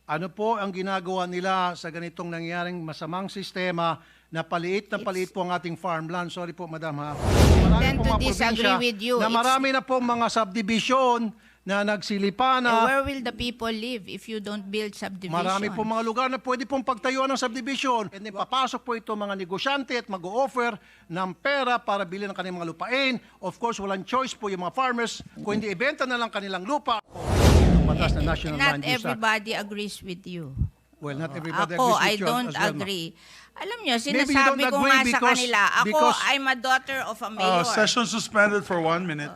Ano po ang ginagawa nila sa ganitong nangyaring masamang sistema na paliit po ang ating farmland? Sorry po, madam ha. Marami tend pong to mga disagree probinsya with you. na marami na pong mga subdivision na nagsilipa na. Where will the people live if you don't build subdivisions? Marami pong mga lugar na pwede pong pagtayuan ng subdivision. And then papasok po ito mga negosyante at mag-o-offer ng pera para bilhin ng kanilang mga lupain. Of course, walang choice po yung mga farmers kung hindi ibenta na lang kanilang lupa. Batas na National Not Land Use Act. everybody agrees with you. Well, not everybody Ako, agrees with I you don't as well, ma'am. agree. Alam nyo, Maybe you sinasabi don't ko agree nga sa because- kanila, ako, because- I'm a daughter of a mayor. Session suspended for 1 minute.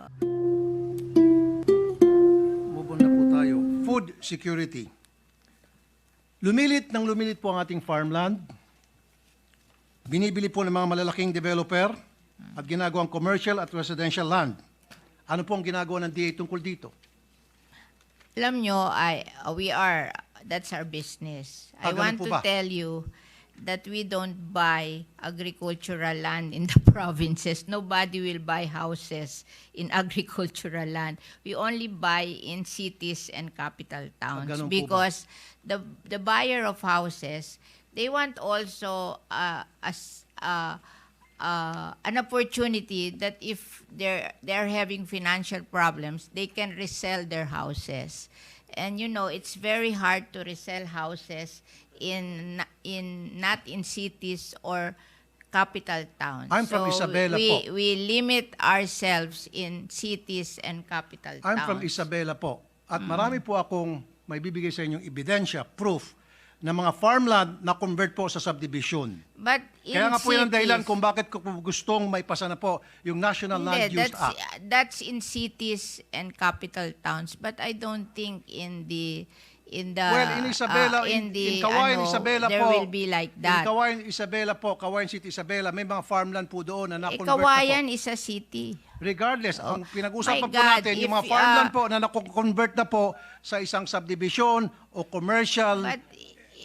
Move on na po tayo. Food security. Lumilit po ang ating farmland. Binibili po ng mga malalaking developer at ginagawang commercial at residential land. Ano po ang ginagawa ng DA tungkol dito? Alam nyo, that's our business. I Ganun want po to ba? tell you that we don't buy agricultural land in the provinces. Nobody will buy houses in agricultural land. We only buy in cities and capital towns Ganun po ba? because the buyer of houses, they want also an opportunity that if they're having financial problems, they can resell their houses. And you know, it's very hard to resell houses not in cities or capital towns. I'm from Isabela po. We limit ourselves in cities and capital towns. I'm from Isabela po. At marami po akong may bibigay sa inyong ebidensya, proof, na mga farmland na convert po sa subdivision. But in Kaya nga po yan ang dahilan cities- kung bakit ko po gustong may pasa na po yung National Land Hindi, Use Act. that's in cities and capital towns, but I don't think in the Well, in Isabela, in Kawayan, Isabela there po. will be like that. In Kawayan, Isabela po, Kawayan City, Isabela, may mga farmland po doon na na-convert Kawayan na po. is a city. Regardless, ang pinag-usapan My po God, natin, yung mga if, farmland po na na-convert na po sa isang subdivision o commercial. But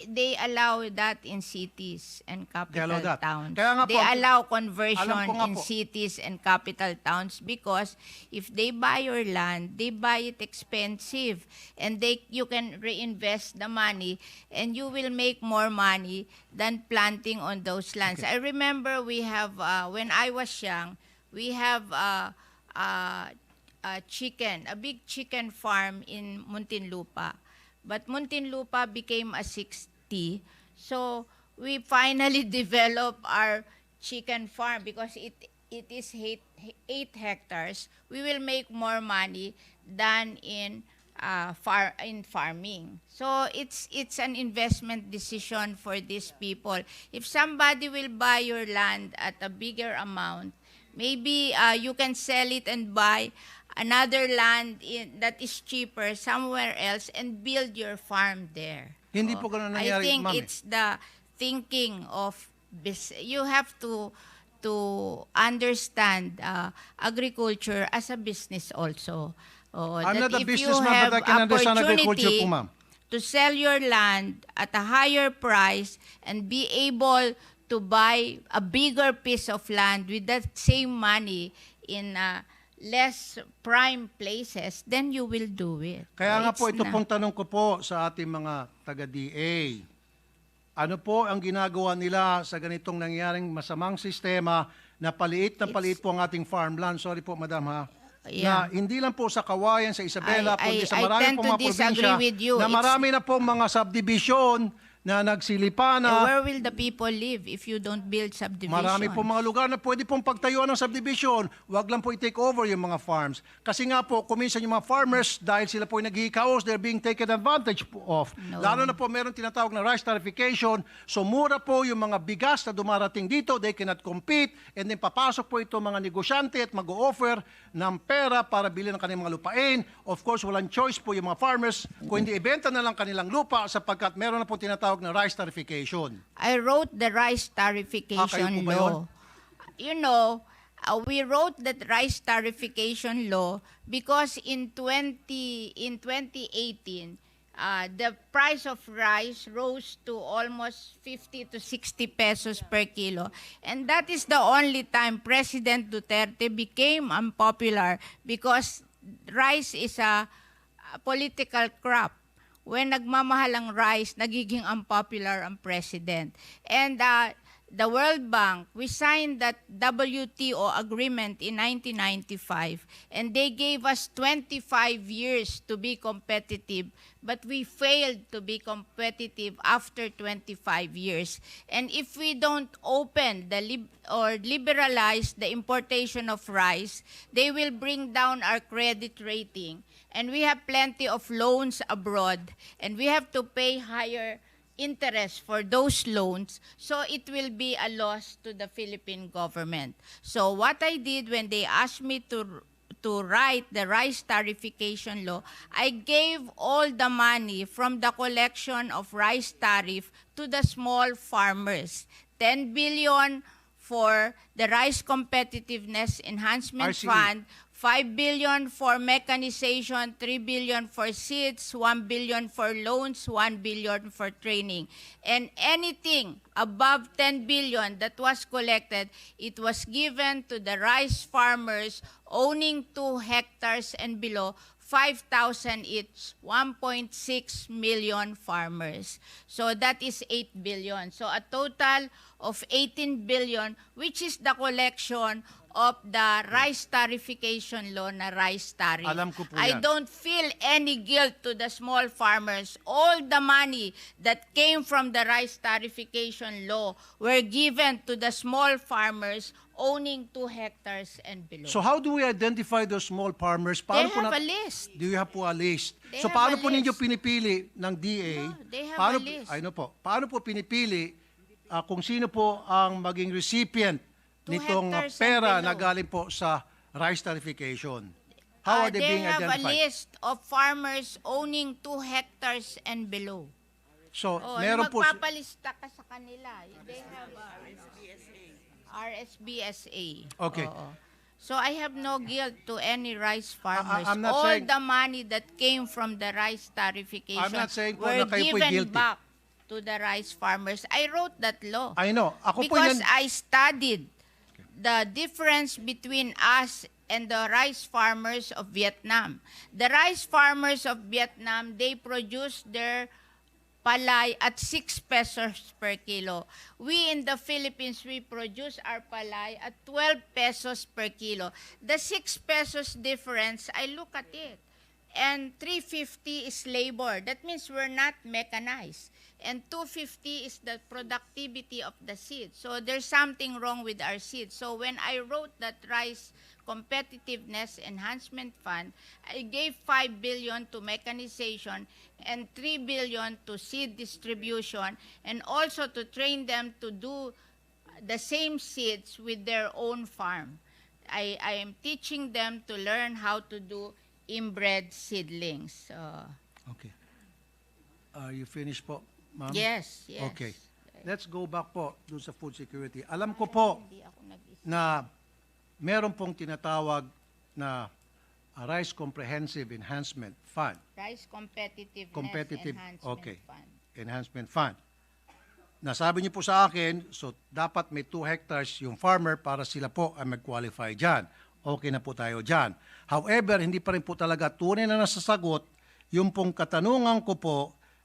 they allow that in cities and capital allow that. towns. Kaya nga po, They allow conversion alam ko nga in po. cities and capital towns because if they buy your land, they buy it expensive and you can reinvest the money and you will make more money than planting on those lands. I remember we have, when I was young, we have a big chicken farm in Muntinlupa. But Muntinlupa became a 60. So we finally developed our chicken farm because it is 8 hectares. We will make more money than in farming. So it's an investment decision for these people. If somebody will buy your land at a bigger amount, maybe you can sell it and buy another land that is cheaper somewhere else and build your farm there. Hindi po ganun nangyari, I think ma'am, eh. it's the thinking of you have to understand agriculture as a business also. I'm That not a if you businessman, have but I can understand agriculture opportunity po, ma'am. to sell your land at a higher price and be able to buy a bigger piece of land with that same money in less prime places, then you will do it. Kaya nga po, It's ito na- pong tanong ko po sa ating mga taga-DA. Ano po ang ginagawa nila sa ganitong nangyaring masamang sistema na paliit po ang ating farmland? Sorry po, madam ha. Na Yeah. hindi lang po sa Kawayan, sa Isabela, kundi sa I marami tend pong to mga probinsya disagree with you. na marami na pong mga subdivision na nagsilipa na. Where will the people live if you don't build subdivisions? Marami po mga lugar na pwede pong pagtayuan ng subdivision. Huwag lang po i-take over yung mga farms. Kasi nga po, kuminsan yung mga farmers, dahil sila po naghihikaos, they're being taken advantage of. No. Lalo na po meron tinatawag na rice tarification. So mura po yung mga bigas na dumarating dito, they cannot compete. And then papasok po ito mga negosyante at mag-o-offer ng pera para bilhin ng kanilang mga lupain. Of course, walang choice po yung mga farmers kung hindi ibenta na lang kanilang lupa sapagkat meron na po tinatawag na rice tarification. I wrote the rice kayo po tarification ba yun? law. You know, we wrote that rice tarification law because in 2018, the price of rice rose to almost 50 to 60 pesos per kilo. And that is the only time President Duterte became unpopular because rice is a political crop. when nagmamahal ang rice, nagiging unpopular ang president. And the World Bank, we signed that WTO agreement in 1995, and they gave us 25 years to be competitive, but we failed to be competitive after 25 years. And if we don't open or liberalize the importation of rice, they will bring down our credit rating. And we have plenty of loans abroad, and we have to pay higher interest for those loans, so it will be a loss to the Philippine government. So what I did when they asked me to write the rice tariffication law, I gave all the money from the collection of rice tariff to the small farmers. 10 billion for the Rice Competitiveness Enhancement RCE. Fund, 5 billion for mechanization, 3 billion for seeds, 1 billion for loans, 1 billion for training. And anything above 10 billion that was collected, it was given to the rice farmers owning 2 hectares and below, 5,000 each, 1.6 million farmers. So that is 8 billion. So a total of 18 billion, which is the collection of the rice tariffication law na rice tariff. Alam ko po I yan. don't feel any guilt to the small farmers. All the money that came from the rice tariffication law were given to the small farmers owning 2 hectares and below. So how do we identify those small farmers? They po have a list. Do you have po a list? They So have paano a po ninyo list. pinipili ng DA? No, they have paano, a list. I know po. Paano po pinipili kung sino po ang maging recipient 2 nitong hectares and pera below. na galing po sa rice tariffication? How are they being have a identified? list of farmers owning 2 hectares and below. So, Oh, meron po magpapalista ka sa kanila. They have RSBSA. Okay. Oo. So I have no guilt to any rice farmers. I'm not All saying- the money that came from the rice tariffication I'm not saying po were na kayo po'y given guilty. back to the rice farmers. I wrote that law. I know. Ako po Because yan. I studied the difference between us and the rice farmers of Vietnam. The rice farmers of Vietnam, they produce their palay at 6 pesos per kilo. We in the Philippines, we produce our palay at 12 pesos per kilo. The 6 pesos difference, I look at it. And 350 is labor. That means we're not mechanized. And 250 is the productivity of the seed. So there's something wrong with our seed. So when I wrote that Rice Competitiveness Enhancement Fund, I gave 5 billion to mechanization and 3 billion to seed distribution, and also to train them to do the same seeds with their own farm. I am teaching them to learn how to do inbred seedlings. Okay. Are you finished po, ma'am? Yes, yes. Okay. Let's go back po dun sa food security. Alam ko po Hindi ako nag-isip. na meron pong tinatawag na Rice Comprehensive Enhancement Fund. Rice Competitiveness Competitive, Enhancement okay. Fund. Enhancement Fund. Nasabi niyo po sa akin, so dapat may 2 hectares yung farmer para sila po ay mag-qualify dyan. Okay na po tayo dyan. However, hindi pa rin po talaga tunay na nasasagot yung pong katanungan ko po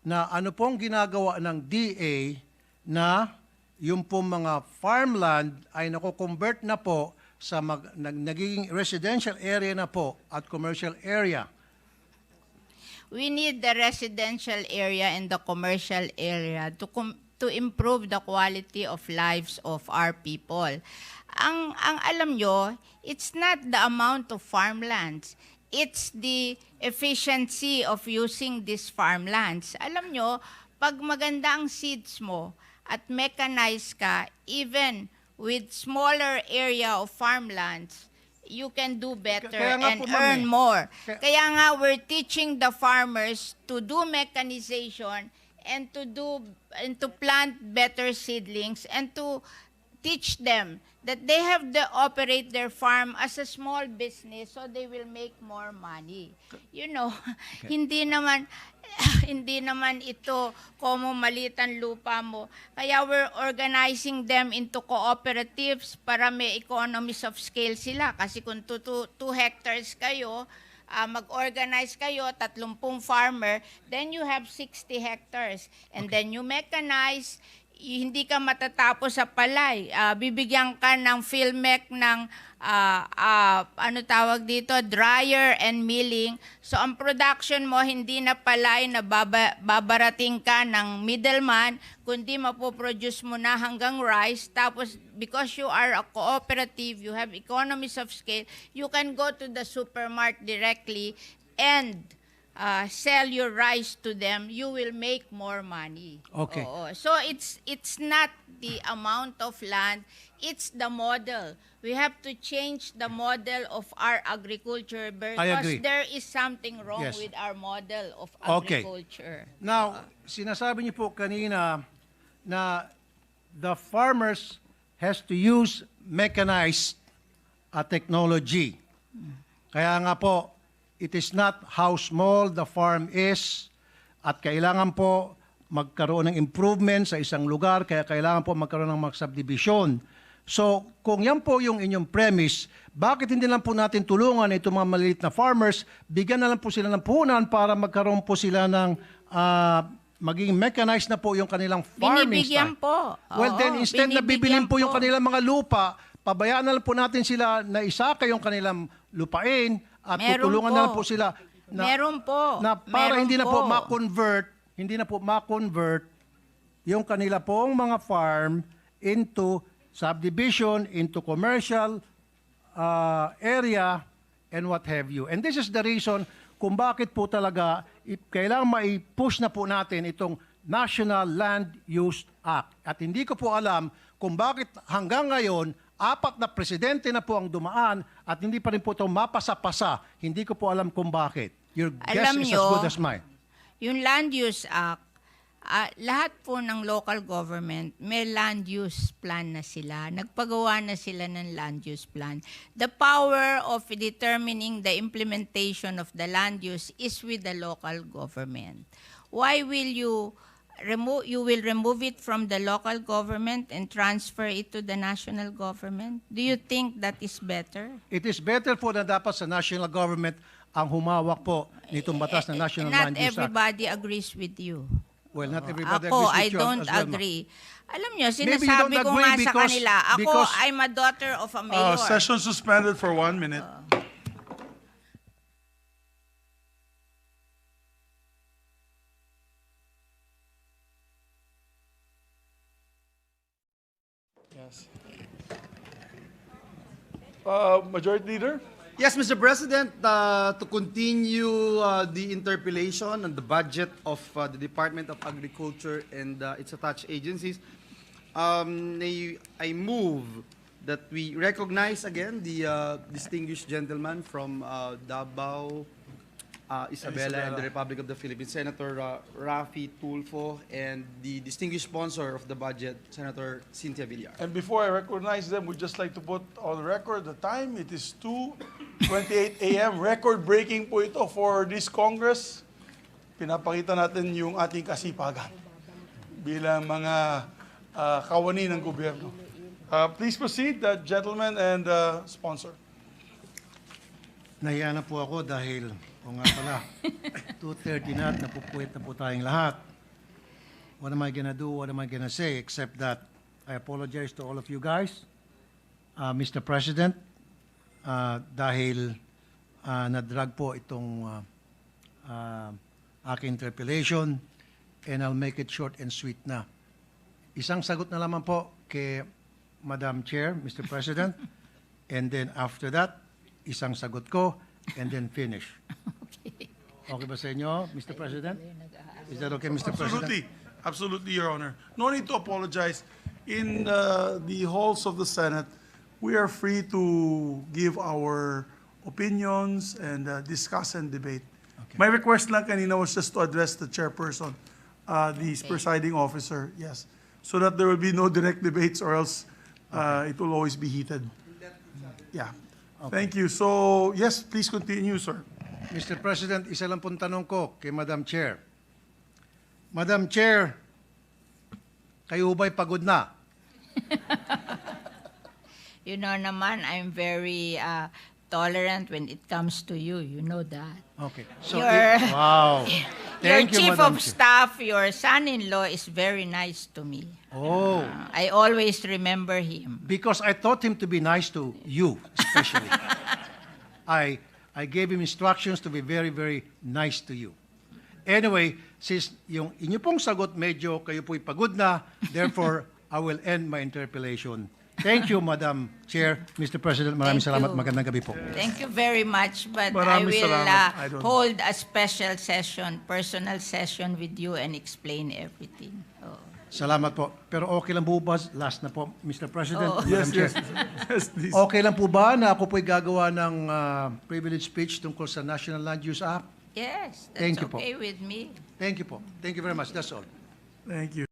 na ano pong ginagawa ng DA na yung pong mga farmland ay nako-convert na po sa nagiging residential area na po at commercial area. We need the residential area and the commercial area to improve the quality of lives of our people. Ang alam nyo, it's not the amount of farmlands. It's the efficiency of using these farmlands. Alam nyo, pag maganda ang seeds mo at mechanized ka, even with smaller area of farmlands, you can do better Kaya nga and po, ma'am, earn eh. more. Kaya- Kaya nga we're teaching the farmers to do mechanization and to plant better seedlings and to teach them that they have to operate their farm as a small business so they will make more money. You know, hindi naman ito como maliit ang lupa mo. Kaya we're organizing them into cooperatives para may economies of scale sila. Kasi kung 2 hectares kayo, mag-organize kayo, 30 farmer, then you have 60 hectares. And then you mechanize, hindi ka matatapos sa palay. Bibigyan ka ng PhilMech ng ano tawag dito, dryer and milling. So ang production mo hindi na palay na babarating ka ng middleman, kundi mapoproduce mo na hanggang rice. Tapos because you are a cooperative, you have economies of scale, you can go to the supermarket directly and sell your rice to them, you will make more money. Okay. Oo. So it's not the amount of land, it's the model. We have to change the model of our agriculture agree. because there is something wrong Yes. with our model of Okay. agriculture. Now, sinasabi niyo po kanina na the farmers has to use mechanized technology. Kaya nga po, it is not how small the farm is at kailangan po magkaroon ng improvement sa isang lugar, kaya kailangan po magkaroon ng mag-subdivision. So, kung yan po yung inyong premise, bakit hindi lang po natin tulungan itong mga maliit na farmers, bigyan na lang po sila ng puhunan para magkaroon po sila ng maging mechanized na po yung kanilang farming Binibigyan style. po. Well, then Oo, instead na bibilin binibigyan po yung po. kanilang mga lupa, pabayaan na lang po natin sila na isaka yung kanilang lupain at Meron tutulungan po. na lang po sila na, Meron po. na para Meron hindi na po po. ma-convert yung kanila pong mga farm into subdivision, into commercial area, and what have you. And this is the reason kung bakit po talaga kailangan mai-push na po natin itong National Land Use Act. At hindi ko po alam kung bakit hanggang ngayon, 4 na presidente na po ang dumaan at hindi pa rin po ito mapasa-pasa. Hindi ko po alam kung bakit. Your guess Alam is nyo, as good as mine. Yung Land Use Act, lahat po ng local government, may land use plan na sila. Nagpagawa na sila ng land use plan. The power of determining the implementation of the land use is with the local government. Why will you remove it from the local government and transfer it to the national government? Do you think that is better? It is better po na dapat sa national government ang humawak po nitong batas na National Not Land Use Act. everybody agrees with you. Well, not everybody Ako, agrees I with you don't as well, ma'am. agree. Alam nyo, Maybe you sinasabi don't ko agree nga sa because- kanila, ako, because- I'm a daughter of a mayor. Session suspended for 1 minute. Yes. Majority Leader? Yes, Mr. President, to continue the interpellation on the budget of the Department of Agriculture and its attached agencies, I move that we recognize again the distinguished gentleman from Davao, Isabela, and the Republic of the Philippines, Senator Raffy, Tulfo, and the distinguished sponsor of the budget, Senator Cynthia Villar. And before I recognize them, we'd just like to put on record the time. It is 2:28 a.m. Record-breaking po ito for this Congress. Pinapakita natin yung ating kasipagan bilang mga kawani ng gobyerno. Please proceed, gentlemen and sponsor. Nahiya na po ako dahil, o nga pala, 2:30 na at napupuwit na po tayong lahat. What am I gonna do? What am I gonna say? Except that I apologize to all of you guys, Mr. President, dahil nadrag po itong aking interpellation, and I'll make it short and sweet na. Isang sagot na lamang po kay Madam Chair, Mr. President, and then after that, isang sagot ko, and then finish. Okay ba sa inyo, Mr. President? Is that okay, Mr. President? Absolutely. Absolutely, Your Honor. No need to apologize. In the halls of the Senate, we are free to give our opinions and discuss and debate. Okay. My request lang kanina was just to address the chairperson, the presiding officer, yes, so that there will be no direct debates or else it will always be heated. Yeah. Thank you. So, yes, please continue, sir. Mr. President, isa lang pong tanong ko kay Madam Chair. Madam Chair, kayo ba'y pagod na? You know naman, I'm very tolerant when it comes to you. You know that. Okay. So, Your- wow. Thank your you, chief Madam of Chair. staff, your son-in-law, is very nice to me. Oh, I always remember him. because I taught him to be nice to you, especially. I gave him instructions to be very, very nice to you. Anyway, since yung inyo pong sagot medyo kayo po'y pagod na, therefore, I will end my interpellation. Thank you, Madam Chair. Mr. President, maraming Thank salamat. you. Magandang gabi po. Thank you very much, but Maraming I will salamat, Idol. hold a special session, personal session with you and explain everything. Oh. Salamat po. Pero okay lang po ba, last na po, Mr. President, Oo. Madam Yes, Chair. yes, please. Okay lang po ba na ako po'y gagawa ng privilege speech tungkol sa National Land Use Act? Yes, that's Thank you po. okay with me. Thank you po. Thank you very much. That's all. Thank you.